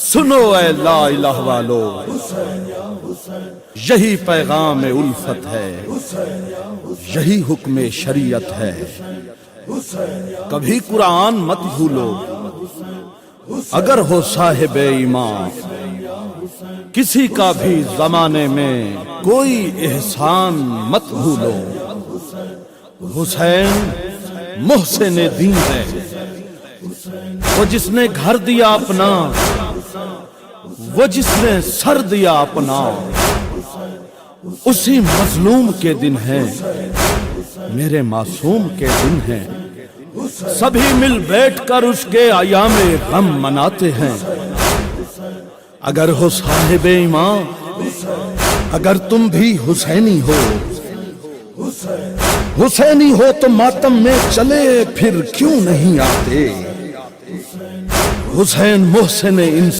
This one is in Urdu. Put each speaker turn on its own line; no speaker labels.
سنو اے لا الہ والو، یہی پیغام الفت ہے، یہی حکم شریعت ہے۔ کبھی قرآن مت بھولو اگر ہو صاحب ایمان، کسی کا بھی زمانے میں کوئی احسان مت بھولو۔ حسین محسن دین ہے، وہ جس نے گھر دیا اپنا، وہ جس نے سر دیا اپنا، اسی مظلوم کے دن ہیں میرے معصوم کے دن ہیں۔ سبھی مل بیٹھ کر اس کے ایام غم مناتے ہیں۔ اگر ہو صاحب ایمان، اگر تم بھی حسینی ہو، حسینی ہو تو ماتم میں چلے پھر کیوں نہیں آتے؟ حسین محسن